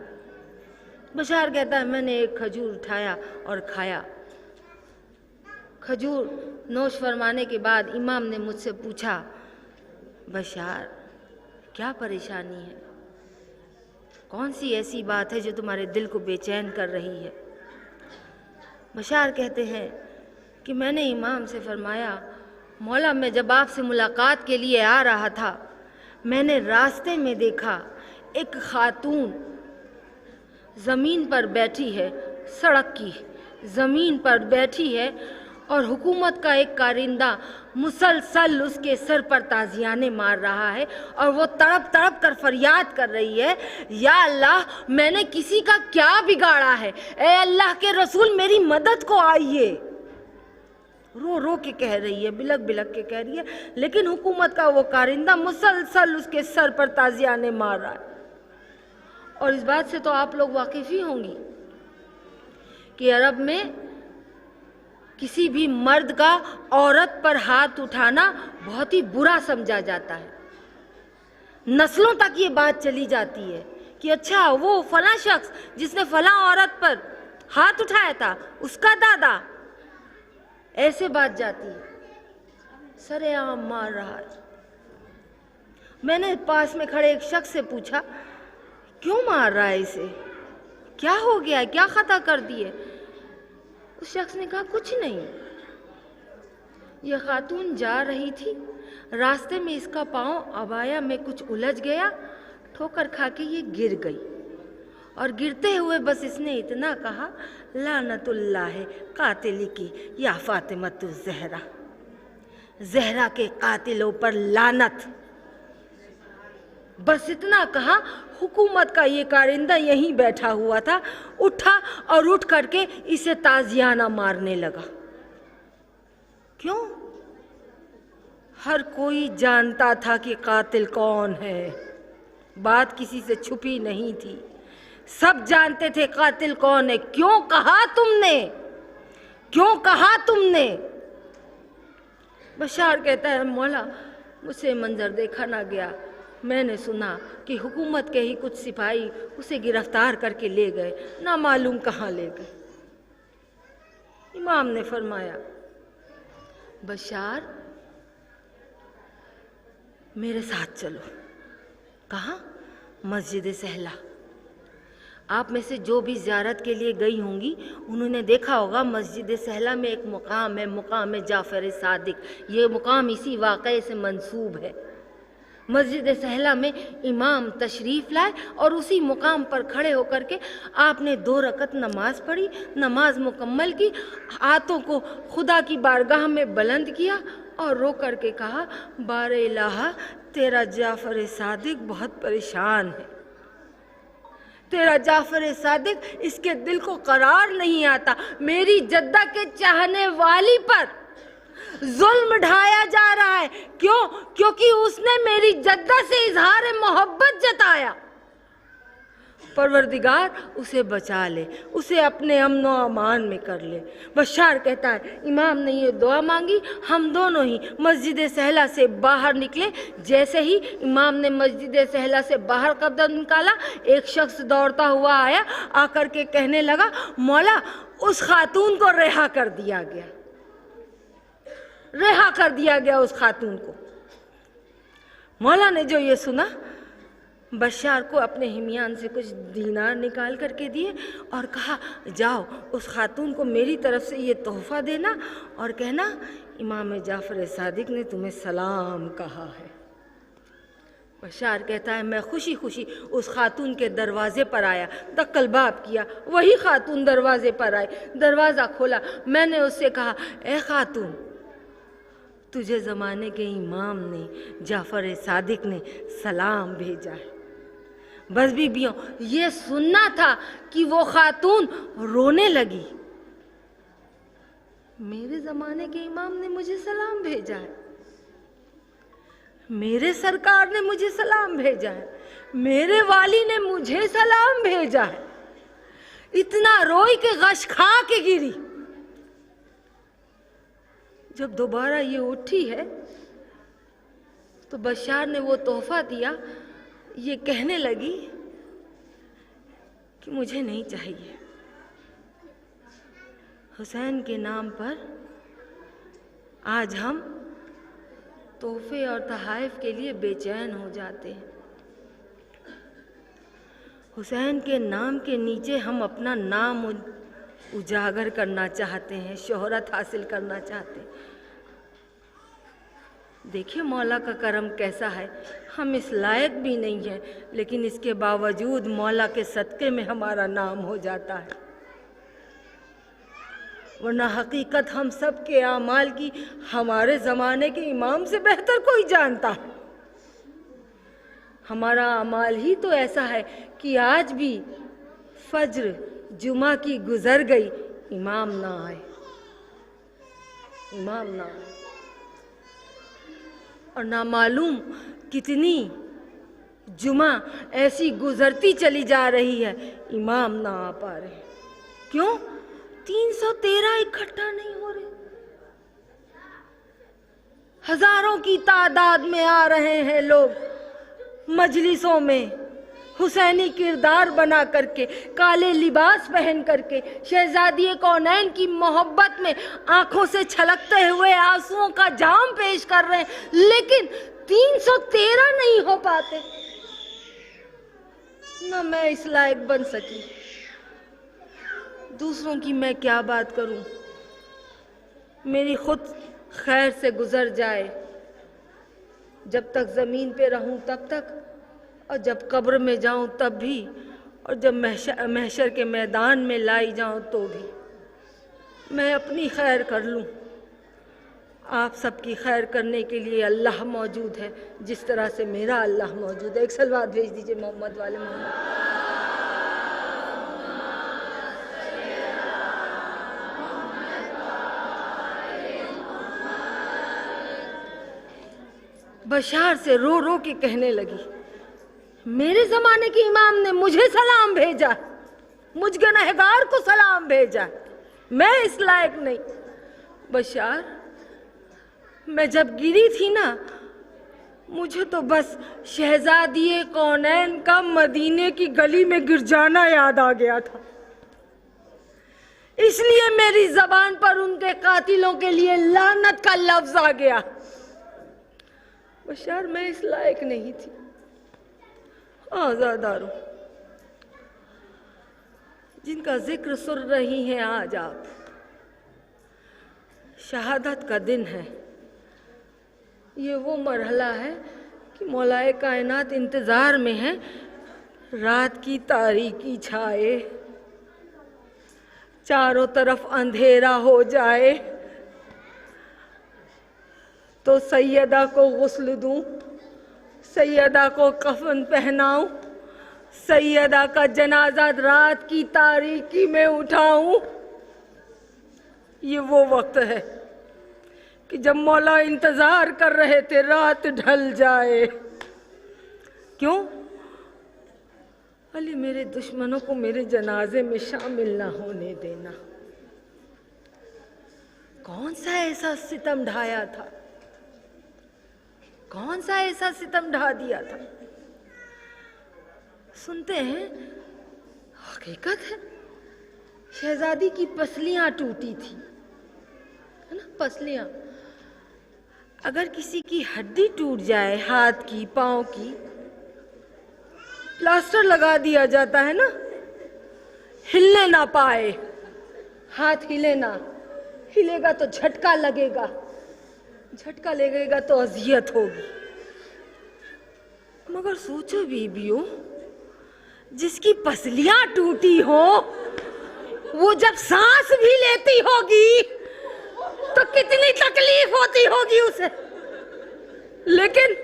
S4: बशार कहता है, मैंने एक खजूर उठाया और खाया। खजूर नोश फरमाने के बाद इमाम ने मुझसे पूछा, बशार क्या परेशानी है, कौन सी ऐसी बात है जो तुम्हारे दिल को बेचैन कर रही है। बशार कहते हैं कि मैंने इमाम से फरमाया, मौला मैं जब आपसे मुलाकात के लिए आ रहा था, मैंने रास्ते में देखा एक खातून ज़मीन पर बैठी है, सड़क की ज़मीन पर बैठी है और हुकूमत का एक कारिंदा मुसलसल उसके सर पर ताजियाने मार रहा है और वो तड़प तड़प कर फरियाद कर रही है, या अल्लाह मैंने किसी का क्या बिगाड़ा है, ए अल्लाह के रसूल मेरी मदद को आइए। रो रो के कह रही है, बिलक बिलक के कह रही है, लेकिन हुकूमत का वो कारिंदा मुसलसल उसके सर पर ताजियाने मार रहा है। और इस बात से तो आप लोग वाकिफ़ ही होंगी कि अरब में किसी भी मर्द का औरत पर हाथ उठाना बहुत ही बुरा समझा जाता है। नस्लों तक ये बात चली जाती है कि अच्छा वो फला शख्स जिसने फला औरत पर हाथ उठाया था, उसका दादा, ऐसे बात जाती है। सरेआम मार रहा है। मैंने पास में खड़े एक शख्स से पूछा, क्यों मार रहा है इसे, क्या हो गया, क्या खता कर दिए। उस शख्स ने कहा, कुछ नहीं, यह खातून जा रही थी, रास्ते में इसका पाँव अबाया में कुछ उलझ गया, ठोकर खा के ये गिर गई और गिरते हुए बस इसने इतना कहा, लानतुल्लाह कातिल की या फातिमतु ज़हरा, ज़हरा के कातिलों पर लानत। बस इतना कहा। हुकूमत का ये कारिंदा यहीं बैठा हुआ था, उठा और उठ करके इसे ताजियाना मारने लगा। क्यों? हर कोई जानता था कि कातिल कौन है, बात किसी से छुपी नहीं थी, सब जानते थे कातिल कौन है। क्यों कहा तुमने, क्यों कहा तुमने? बशार कहता है, मौला मुझसे मंजर देखा ना गया, मैंने सुना कि हुकूमत के ही कुछ सिपाही उसे गिरफ्तार करके ले गए, ना मालूम कहाँ ले गए। इमाम ने फरमाया, बशार मेरे साथ चलो। कहाँ? मस्जिद सहला। आप में से जो भी ज़ियारत के लिए गई होंगी उन्होंने देखा होगा मस्जिद सहला में एक मुकाम है, मुकाम जाफ़र सादिक। ये मुकाम इसी वाक़े से मंसूब है। मस्जिद सहला में इमाम तशरीफ़ लाए और उसी मुकाम पर खड़े होकर के आपने 2 रकत नमाज पढ़ी, नमाज मुकम्मल की, हाथों को खुदा की बारगाह में बुलंद किया और रो कर के कहा, बारे इलाहा तेरा जाफ़र सादिक बहुत परेशान है, तेरा जाफ़र सादिक इसके दिल को करार नहीं आता, मेरी जद्दा के चाहने वाली पर जुल्म ढाया जा रहा है। क्यों? क्योंकि उसने मेरी जद्दा से इजहार मोहब्बत जताया। परवरदिगार उसे बचा ले, उसे अपने अमन व अमान में कर ले। बशार कहता है इमाम ने ये दुआ मांगी, हम दोनों ही मस्जिद सहला से बाहर निकले। जैसे ही इमाम ने मस्जिद सहला से बाहर कदम निकाला, एक शख्स दौड़ता हुआ आया, आकर के कहने लगा, मौला उस खातून को रिहा कर दिया गया, रिहा कर दिया गया उस खातून को। मौला ने जो ये सुना, बशार को अपने हिमियान से कुछ दीनार निकाल करके दिए और कहा, जाओ उस खातून को मेरी तरफ से ये तोहफा देना और कहना इमाम जाफ़र सादिक ने तुम्हें सलाम कहा है। बशार कहता है मैं खुशी खुशी उस खातून के दरवाज़े पर आया, दक्कलबाब किया, वही खातून दरवाज़े पर आई, दरवाज़ा खोला, मैंने उससे कहा, ए खातून तुझे ज़माने के इमाम ने जाफ़र सादिक ने सलाम भेजा है। बस बीबियों ये सुनना था कि वो खातून रोने लगी, मेरे ज़माने के इमाम ने मुझे सलाम भेजा है, मेरे सरकार ने मुझे सलाम भेजा है, मेरे वाली ने मुझे सलाम भेजा है। इतना रोई के गश खा के गिरी। जब दोबारा ये उठी है तो बशार ने वो तोहफा दिया, ये कहने लगी कि मुझे नहीं चाहिए। हुसैन के नाम पर आज हम तोहफे और तहाइफ के लिए बेचैन हो जाते हैं। हुसैन के नाम के नीचे हम अपना नाम उजागर करना चाहते हैं, शोहरत हासिल करना चाहते हैं। देखिए मौला का करम कैसा है, हम इस लायक भी नहीं हैं, लेकिन इसके बावजूद मौला के सदक़े में हमारा नाम हो जाता है। वरना हकीकत हम सब के आमाल की हमारे ज़माने के इमाम से बेहतर कोई जानता है। हमारा अमाल ही तो ऐसा है कि आज भी फज्र जुमा की गुजर गई, इमाम ना आए, इमाम ना आए, और ना मालूम कितनी जुमा ऐसी गुजरती चली जा रही है, इमाम ना आ पा रहे। क्यों? 313 इकट्ठा नहीं हो रहे, हजारों की तादाद में आ रहे हैं लोग मजलिसों में, हुसैनी किरदार बना करके, काले लिबास पहन करके, शहजादी कौनैन की मोहब्बत में आंखों से छलकते हुए आंसुओं का जाम पेश कर रहे हैं, लेकिन 313 नहीं हो पाते। न मैं इस लायक बन सकी, दूसरों की मैं क्या बात करूं। मेरी खुद खैर से गुजर जाए, जब तक ज़मीन पे रहूं तब तक, और जब कब्र में जाऊं तब भी, और जब महशर के मैदान में लाई जाऊं तो भी मैं अपनी खैर कर लूं। आप सबकी खैर करने के लिए अल्लाह मौजूद है, जिस तरह से मेरा अल्लाह मौजूद है। एक सलवात भेज दीजिए मोहम्मद वाले मोहम्मद। बशार से रो रो के कहने लगी, मेरे ज़माने के इमाम ने मुझे सलाम भेजा, मुझ गुनहगार को सलाम भेजा, मैं इस लायक नहीं। बशार मैं जब गिरी थी ना, मुझे तो बस शहजादी कौनैन का मदीने की गली में गिर जाना याद आ गया था, इसलिए मेरी ज़बान पर उनके कातिलों के लिए लानत का लफ्ज़ आ गया। बशार मैं इस लायक नहीं थी। आज़ादारो, जिनका जिक्र सुन रही हैं आज आप। शहादत का दिन है। ये वो मरहला है कि मौलाए कायनात इंतज़ार में है रात की तारीकी छाए, चारों तरफ अंधेरा हो जाए तो सैयदा को गुस्ल दूं, सैयदा को कफन पहनाऊं, सैयदा का जनाजा रात की तारीकी में उठाऊं। ये वो वक्त है कि जब मौला इंतजार कर रहे थे रात ढल जाए। क्यों? अली मेरे दुश्मनों को मेरे जनाजे में शामिल ना होने देना। कौन सा ऐसा सितम ढाया था, कौन सा ऐसा सितम ढा दिया था? सुनते हैं, हकीकत है, शहजादी की पसलियां टूटी थी, है ना? पसलियां, अगर किसी की हड्डी टूट जाए, हाथ की, पांव की, प्लास्टर लगा दिया जाता है ना, हिलने ना पाए, हाथ हिले ना, हिलेगा तो झटका लगेगा, झटका लगेगा तो अजियत होगी। मगर सोचो बीबियों, जिसकी पसलियां टूटी हो वो जब सांस भी लेती होगी तो कितनी तकलीफ होती होगी उसे। लेकिन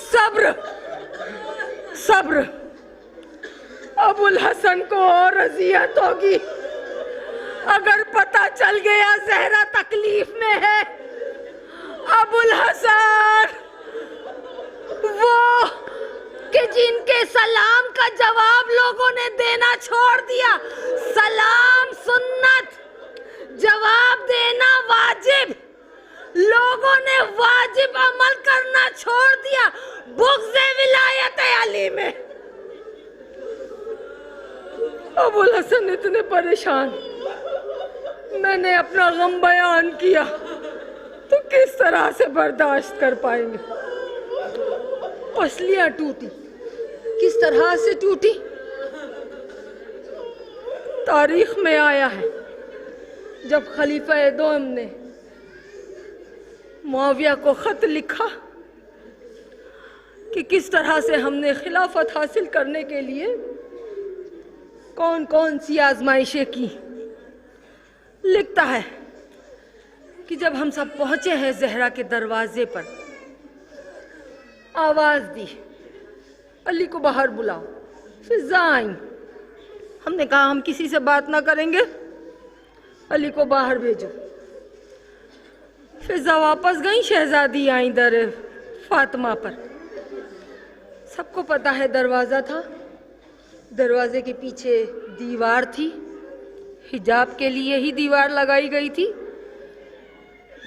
S4: सब्र, सब्र। अबुल हसन को और अजियत होगी अगर पता चल गया ज़हरा तकलीफ में है। अबुल हसन वो कि जिनके सलाम का जवाब लोगों ने देना छोड़ दिया। सलाम सुन्नत, जवाब देना वाजिब। लोगों ने वाजिब अमल करना छोड़ दिया बुग़्ज़े विलायत अली में। अबुल हसन इतने परेशान, मैंने अपना गम बयान किया तो किस तरह से बर्दाश्त कर पाएंगे। पसलियां टूटी, किस तरह से टूटी? तारीख में आया है जब खलीफा दोम ने मुआविया को खत लिखा कि किस तरह से हमने खिलाफत हासिल करने के लिए कौन कौन सी आजमाइशें की। लिखता है कि जब हम सब पहुंचे हैं ज़हरा के दरवाजे पर, आवाज दी अली को बाहर बुलाओ। फिजा आई, हमने कहा हम किसी से बात ना करेंगे, अली को बाहर भेजो। फिजा वापस गई, शहजादी आई दर फातिमा पर। सबको पता है दरवाज़ा था, दरवाजे के पीछे दीवार थी, हिजाब के लिए ही दीवार लगाई गई थी।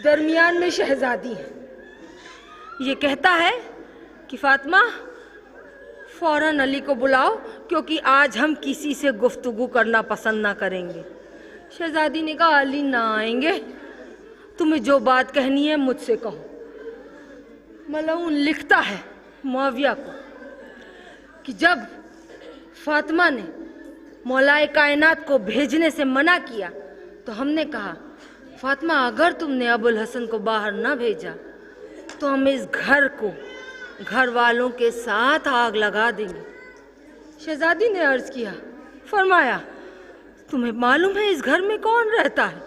S4: दरमियान में शहजादी है। ये कहता है कि फातिमा फौरन अली को बुलाओ क्योंकि आज हम किसी से गुफ्तगू करना पसंद ना करेंगे। शहजादी ने कहा अली ना आएंगे, तुम्हें जो बात कहनी है मुझसे कहो। मलऊन लिखता है मुआविया को कि जब फातिमा ने मौलाए कायनात को भेजने से मना किया तो हमने कहा फातिमा अगर तुमने अबुल हसन को बाहर ना भेजा तो हम इस घर को घर वालों के साथ आग लगा देंगे। शहजादी ने अर्ज किया, फरमाया तुम्हें मालूम है इस घर में कौन रहता है?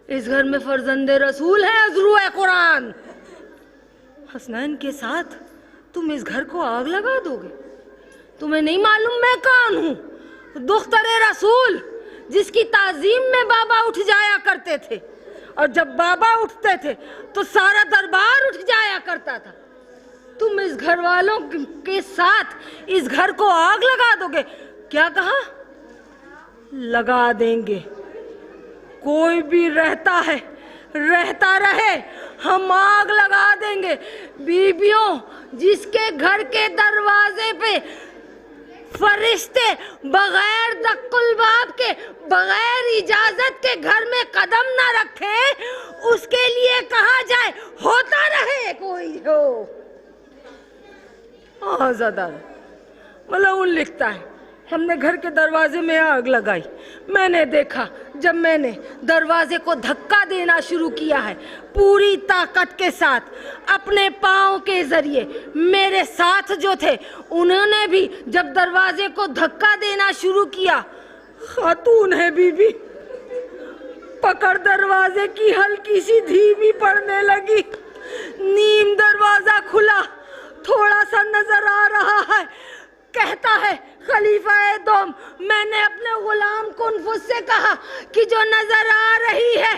S4: इस घर में फर्जंदे रसूल है, अज़रूए कुरान। हसनैन के साथ तुम इस घर को आग लगा दोगे? तुम्हें नहीं मालूम मैं कौन हूँ? दुख्तरे रसूल, जिसकी ताजीम में बाबा उठ जाया करते थे, और जब बाबा उठते थे तो सारा दरबार उठ जाया करता था। तुम इस घर वालों के साथ इस घर को आग लगा दोगे? क्या कहा? लगा देंगे। कोई भी रहता है, रहता रहे, हम आग लगा देंगे। बीबियों, जिसके घर के दरवाजे पे फरिश्ते बगैर दक्कुल बाब के, बगैर इजाजत के घर में कदम ना रखे, उसके लिए कहा जाए होता रहे कोई हो। आज़ादार मलऊन लिखता है हमने घर के दरवाजे में आग लगाई। मैंने देखा जब मैंने दरवाजे को धक्का देना शुरू किया है पूरी ताकत के साथ, अपने पाँव के जरिए, मेरे साथ जो थे उन्होंने भी जब दरवाजे को धक्का देना शुरू किया, खातून है बीबी, पकड़ दरवाजे की हल्की सी धीमी पड़ने लगी। नीम दरवाजा खुला, थोड़ा सा नजर आ रहा है। कहता है खलीफा दोम, मैंने अपने गुलाम कुनफुस से कहा कि जो नजर आ रही है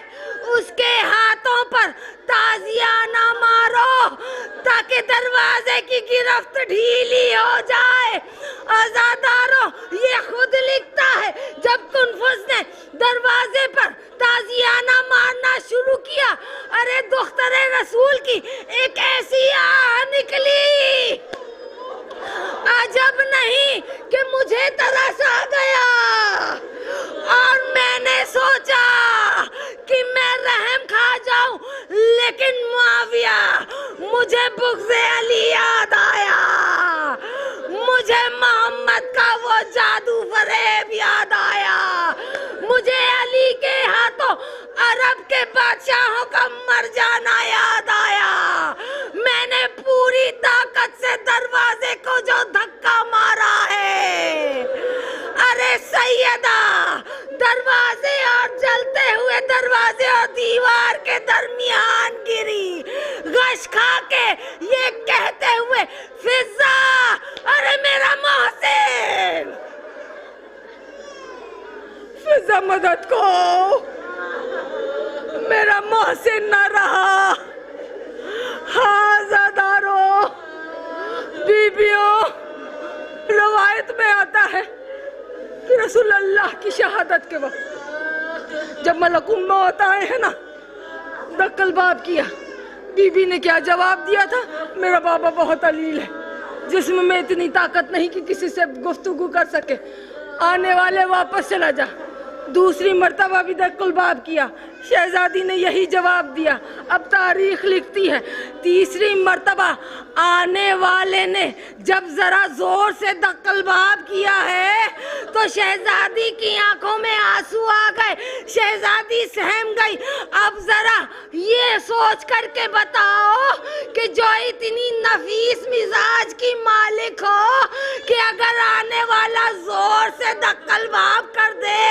S4: उसके हाथों पर ताजियाना मारो ताकि दरवाजे की गिरफ्त ढीली हो जाए। आजादारों, ये खुद लिखता है जब कुनफुस ने दरवाजे पर ताजियाना मारना शुरू किया, अरे दुख्तरे रसूल की एक ऐसी आह निकली, अजब नहीं कि मुझे तरस आ गया और मैंने सोचा कि मैं रहम खा जाऊं, लेकिन मुआविया, मुझे बुग़्ज़े अली याद आया, मुझे मोहम्मद का वो जादू फरेब याद आया, मुझे अली के हाथों अरब के बादशाहों का मर जाना याद आया। मैंने पूरी ताकत से दरवाजे को जो धक्का मारा है, अरे सैयदा, दरवाजे और जलते हुए दरवाजे और दीवार के दरमियान गिरी, गश खा के ये कहते हुए, फिजा, अरे मेरा मोहसिन, फिजा मदद को, मेरा मोहसिन न रहा। हाँ ज़ादारों, बीबियों, रवायत में आता है कि रसूल अल्लाह की शहादत के वक्त जब मलकुल मौत आए हैं ना, दक्कल बाब किया, बीबी ने क्या जवाब दिया था? मेरा बाबा बहुत अलील है, जिस्म में इतनी ताकत नहीं कि किसी से गुफ्तगू कर सके, आने वाले वापस चला जा। दूसरी मर्तबा भी दक्कल बाब किया, शहजादी ने यही जवाब दिया। अब तारीख लिखती है तीसरी मर्तबा आने वाले ने जब जरा जोर से दक्कल बाब किया है तो शहजादी की आंखों में आंसू आ गए, शहजादी सहम गई। अब जरा ये सोच करके बताओ कि जो इतनी नफीस मिजाज की मालिक हो कि अगर आने वाला जोर से दक्कल बाब कर दे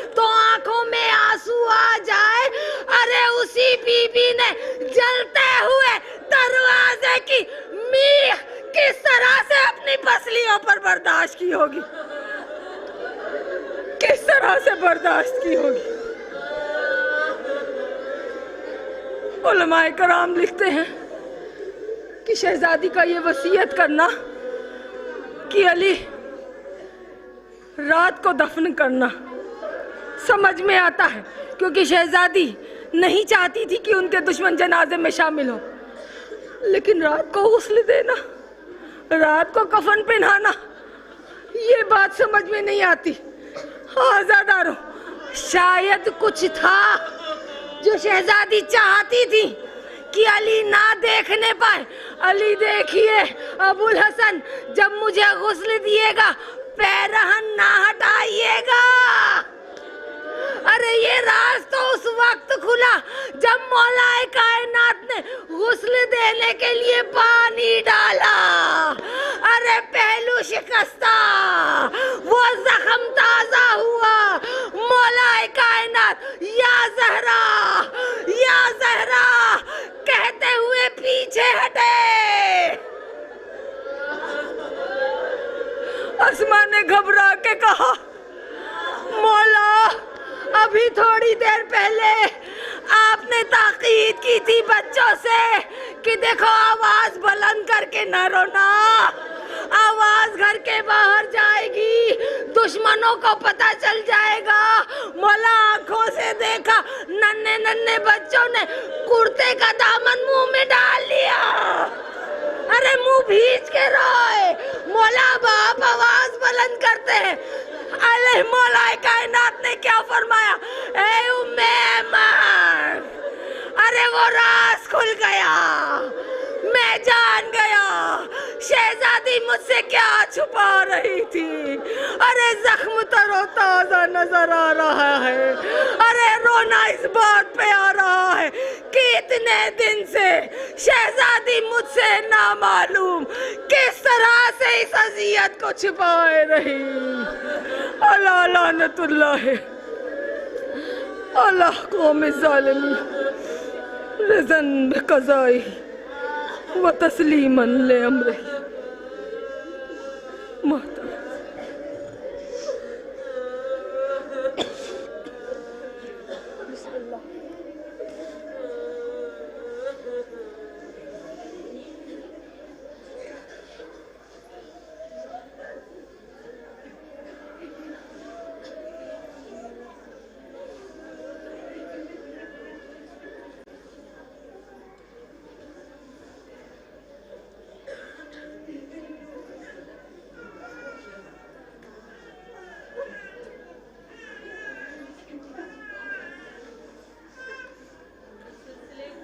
S4: तो आंखों में आंसू आ जाए, अरे उसी बीबी ने जलते हुए दरवाजे की मीख किस तरह से अपनी पसलियों पर बर्दाश्त की होगी, किस तरह से बर्दाश्त की होगी। उलमाए कराम लिखते हैं कि शहजादी का ये वसीयत करना कि अली रात को दफन करना समझ में आता है, क्योंकि शहजादी नहीं चाहती थी कि उनके दुश्मन जनाजे में शामिल हो, लेकिन रात को गुस्ल देना, रात को कफन पहनाना, ये बात समझ में नहीं आती। आज़ादारों, शायद कुछ था जो शहजादी चाहती थी कि अली ना देखने पाए। अली देखिए अबुल हसन, जब मुझे गुस्ल दिएगा पैरहन ना हटाइएगा। अरे ये राज तो उस वक्त खुला जब मौलाए कायनात ने गुस्ल देने के लिए पानी डाला। अरे पहलू शिकस्ता, वो जख्म ताजा हुआ। मौलाए कायनात या ज़हरा, या ज़हरा कहते हुए पीछे हटे। अस्मा ने घबरा के कहा, मौला, अभी थोड़ी देर पहले आपने ताकीद की थी बच्चों से कि देखो आवाज बुलंद करके न रोना, आवाज घर के बाहर जाएगी, दुश्मनों को पता चल जाएगा। मौला आंखों से देखा नन्हे नन्हे बच्चों ने कुर्ते का दामन मुंह में डाल लिया। अरे मुंह भींच के रोए। मौला बाप आवाज बुलंद करते हैं। अल्लाह मौलाए कायनात ने क्या फरमाया, ए उम्मे ऐमन, अरे वो राज खुल गया, मैं जान गया शहजादी मुझसे क्या छुपा रही थी? अरे जख्म तरो ताजा नजर आ रहा है। अरे रोना इस बात पे आ रहा है कि इतने दिन से शहजादी मुझसे नामालूम किस तरह से इस अजियत को छुपाए रही। अल्लाह लानतुल्लाह अल्लाह कौम ज़ालिमी रिज़न बिक़ज़ाई व तस्लीमन ले अम्रे।